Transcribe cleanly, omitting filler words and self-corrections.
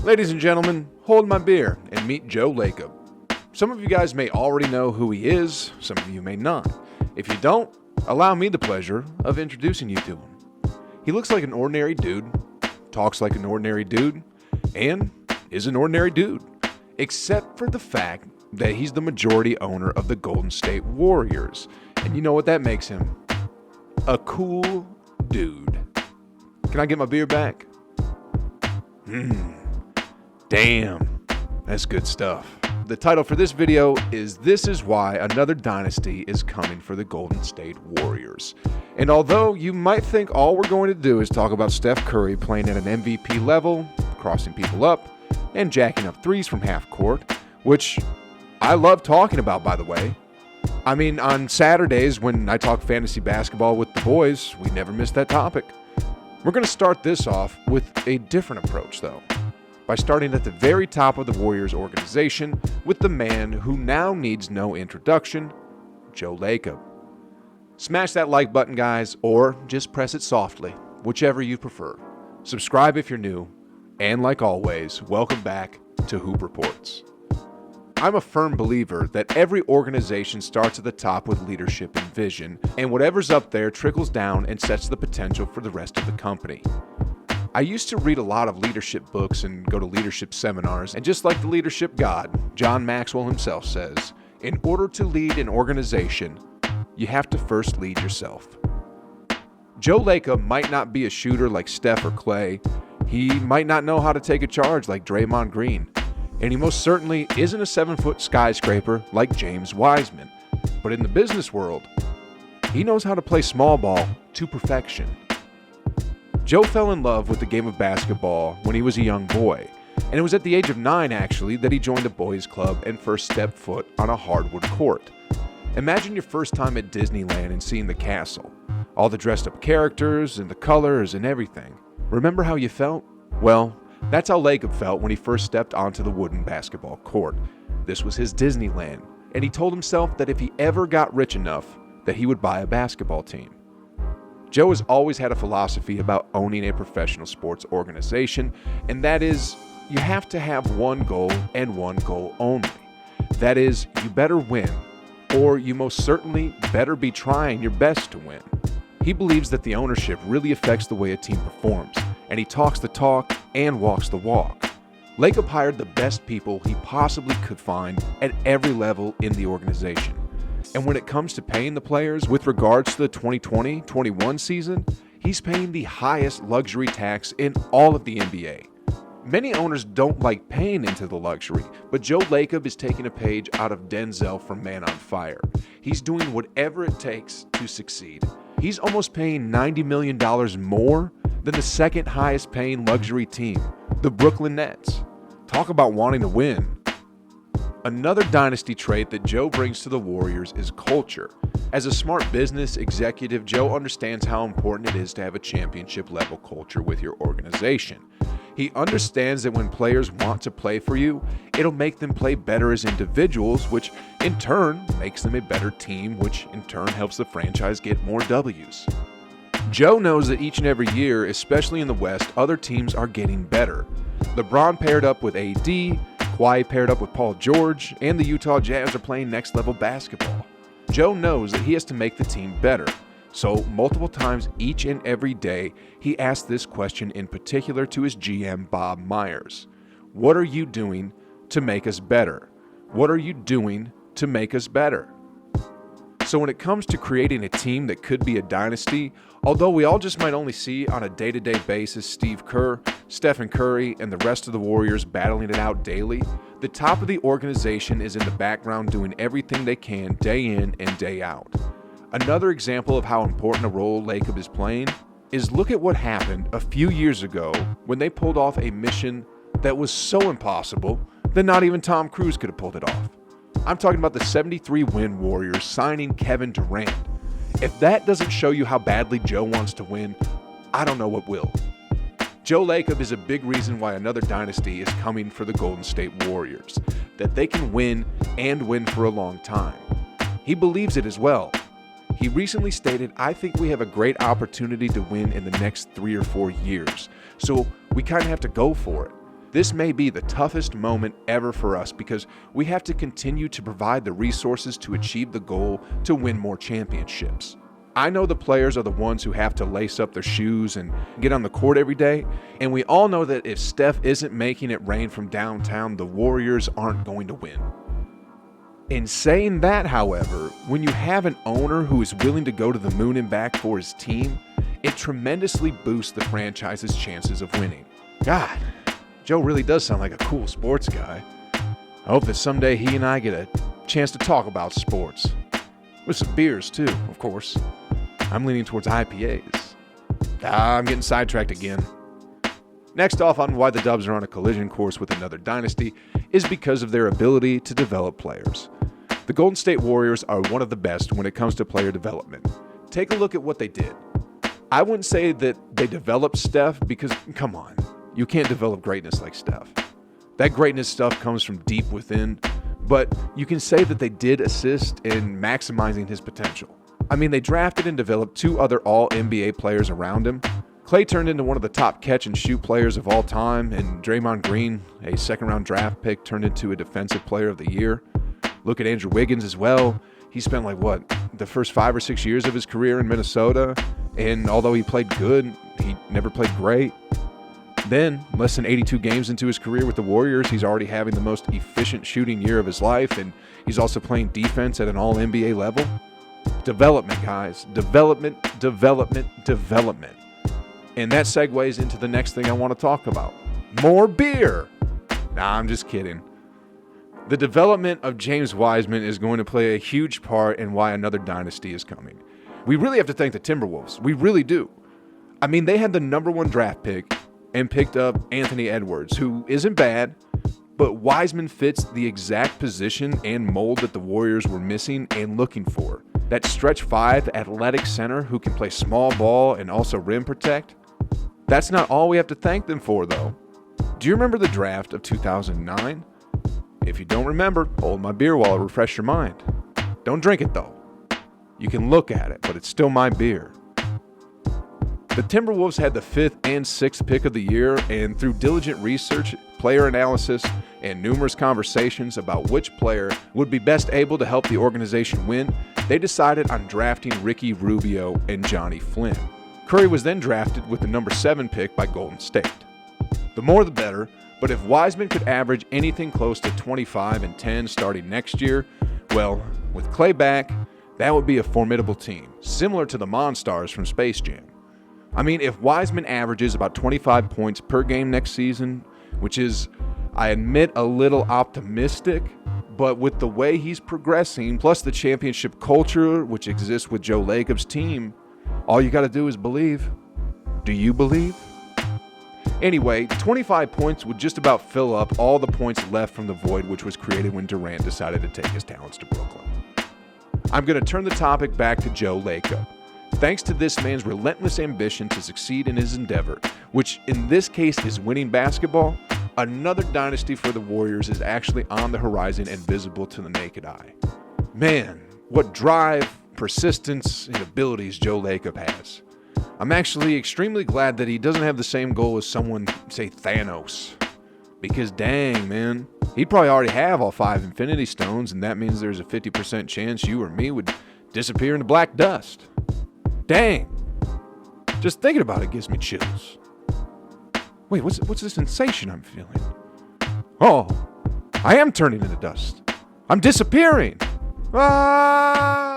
Ladies and gentlemen, hold my beer and meet Joe Lacob. Some of you guys may already know who he is, some of you may not. If you don't, allow me the pleasure of introducing you to him. He looks like an ordinary dude, talks like an ordinary dude, and is an ordinary dude, except for the fact that he's the majority owner of the Golden State Warriors. And you know what that makes him? A cool dude. Can I get my beer back? Damn, that's good stuff. The title for this video is This Is Why Another Dynasty is Coming for the Golden State Warriors. And although you might think all we're going to do is talk about Steph Curry playing at an MVP level, crossing people up, and jacking up threes from half court, which I love talking about, by the way. I mean, on Saturdays when I talk fantasy basketball with the boys, we never miss that topic. We're going to start this off with a different approach, though, by starting at the very top of the Warriors organization with the man who now needs no introduction, Joe Lacob. Smash that like button, guys, or just press it softly, whichever you prefer. Subscribe if you're new, and like always, welcome back to Hoop Reports. I'm a firm believer that every organization starts at the top with leadership and vision, and whatever's up there trickles down and sets the potential for the rest of the company. I used to read a lot of leadership books and go to leadership seminars, and just like the leadership god, John Maxwell himself says, in order to lead an organization, you have to first lead yourself. Joe Lacob might not be a shooter like Steph or Clay, he might not know how to take a charge like Draymond Green, and he most certainly isn't a 7-foot skyscraper like James Wiseman, but in the business world, he knows how to play small ball to perfection. Joe fell in love with the game of basketball when he was a young boy, and it was at the age of 9 actually that he joined a boys club and first stepped foot on a hardwood court. Imagine your first time at Disneyland and seeing the castle, all the dressed up characters and the colors and everything. Remember how you felt? Well, that's how Lacob felt when he first stepped onto the wooden basketball court. This was his Disneyland, and he told himself that if he ever got rich enough, that he would buy a basketball team. Joe has always had a philosophy about owning a professional sports organization, and that is, you have to have one goal and one goal only. That is, you better win, or you most certainly better be trying your best to win. He believes that the ownership really affects the way a team performs, and he talks the talk and walks the walk. Lacob hired the best people he possibly could find at every level in the organization. And when it comes to paying the players with regards to the 2020-21 season, he's paying the highest luxury tax in all of the NBA. Many owners don't like paying into the luxury, but Joe Lacob is taking a page out of Denzel from Man on Fire. He's doing whatever it takes to succeed. He's almost paying $90 million more than the second highest paying luxury team, the Brooklyn Nets. Talk about wanting to win. Another dynasty trait that Joe brings to the Warriors is culture. As a smart business executive, Joe understands how important it is to have a championship-level culture with your organization. He understands that when players want to play for you, it'll make them play better as individuals, which in turn makes them a better team, which in turn helps the franchise get more W's. Joe knows that each and every year, especially in the West, other teams are getting better. LeBron paired up with AD, Kawhi paired up with Paul George, and the Utah Jazz are playing next-level basketball. Joe knows that he has to make the team better, so multiple times each and every day, he asks this question in particular to his GM, Bob Myers. What are you doing to make us better? What are you doing to make us better? So when it comes to creating a team that could be a dynasty, although we all just might only see on a day-to-day basis Steve Kerr, Stephen Curry, and the rest of the Warriors battling it out daily, the top of the organization is in the background doing everything they can day in and day out. Another example of how important a role Lacob is playing is look at what happened a few years ago when they pulled off a mission that was so impossible that not even Tom Cruise could have pulled it off. I'm talking about the 73-win Warriors signing Kevin Durant. If that doesn't show you how badly Joe wants to win, I don't know what will. Joe Lacob is a big reason why another dynasty is coming for the Golden State Warriors, that they can win and win for a long time. He believes it as well. He recently stated, I think we have a great opportunity to win in the next 3 or 4 years, so we kind of have to go for it. This may be the toughest moment ever for us because we have to continue to provide the resources to achieve the goal to win more championships. I know the players are the ones who have to lace up their shoes and get on the court every day, and we all know that if Steph isn't making it rain from downtown, the Warriors aren't going to win. In saying that, however, when you have an owner who is willing to go to the moon and back for his team, it tremendously boosts the franchise's chances of winning. God, Joe really does sound like a cool sports guy. I hope that someday he and I get a chance to talk about sports. With some beers, too, of course. I'm leaning towards IPAs. I'm getting sidetracked again. Next off on why the Dubs are on a collision course with another dynasty is because of their ability to develop players. The Golden State Warriors are one of the best when it comes to player development. Take a look at what they did. I wouldn't say that they developed Steph because, come on, you can't develop greatness like Steph. That greatness stuff comes from deep within, but you can say that they did assist in maximizing his potential. I mean, they drafted and developed 2 other all-NBA players around him. Klay turned into one of the top catch-and-shoot players of all time, and Draymond Green, a second-round draft pick, turned into a defensive player of the year. Look at Andrew Wiggins as well. He spent, the first 5 or 6 years of his career in Minnesota, and although he played good, he never played great. Then, less than 82 games into his career with the Warriors, he's already having the most efficient shooting year of his life, and he's also playing defense at an all-NBA level. Development, guys. Development. And that segues into the next thing I want to talk about. More beer. Nah, I'm just kidding. The development of James Wiseman is going to play a huge part in why another dynasty is coming. We really have to thank the Timberwolves. We really do. I mean, they had the number 1 draft pick and picked up Anthony Edwards, who isn't bad, but Wiseman fits the exact position and mold that the Warriors were missing and looking for. That stretch 5 athletic center who can play small ball and also rim protect. That's not all we have to thank them for, though. Do you remember the draft of 2009? If you don't remember, hold my beer while I refresh your mind. Don't drink it, though. You can look at it, but it's still my beer. The Timberwolves had the 5th and 6th pick of the year, and through diligent research, player analysis, and numerous conversations about which player would be best able to help the organization win, they decided on drafting Ricky Rubio and Johnny Flynn. Curry was then drafted with the number 7 pick by Golden State. The more the better, but if Wiseman could average anything close to 25 and 10 starting next year, well, with Klay back, that would be a formidable team, similar to the Monstars from Space Jam. I mean, if Wiseman averages about 25 points per game next season, which is, I admit, a little optimistic, but with the way he's progressing, plus the championship culture which exists with Joe Lacob's team, all you got to do is believe. Do you believe? Anyway, 25 points would just about fill up all the points left from the void which was created when Durant decided to take his talents to Brooklyn. I'm going to turn the topic back to Joe Lacob. Thanks to this man's relentless ambition to succeed in his endeavor, which in this case is winning basketball, another dynasty for the Warriors is actually on the horizon and visible to the naked eye. Man, what drive, persistence, and abilities Joe Lacob has. I'm actually extremely glad that he doesn't have the same goal as someone, say, Thanos. Because dang, man, he'd probably already have all 5 Infinity Stones, and that means there's a 50% chance you or me would disappear into black dust. Dang. Just thinking about it gives me chills. Wait, what's this sensation I'm feeling? Oh, I am turning into dust. I'm disappearing. Ah!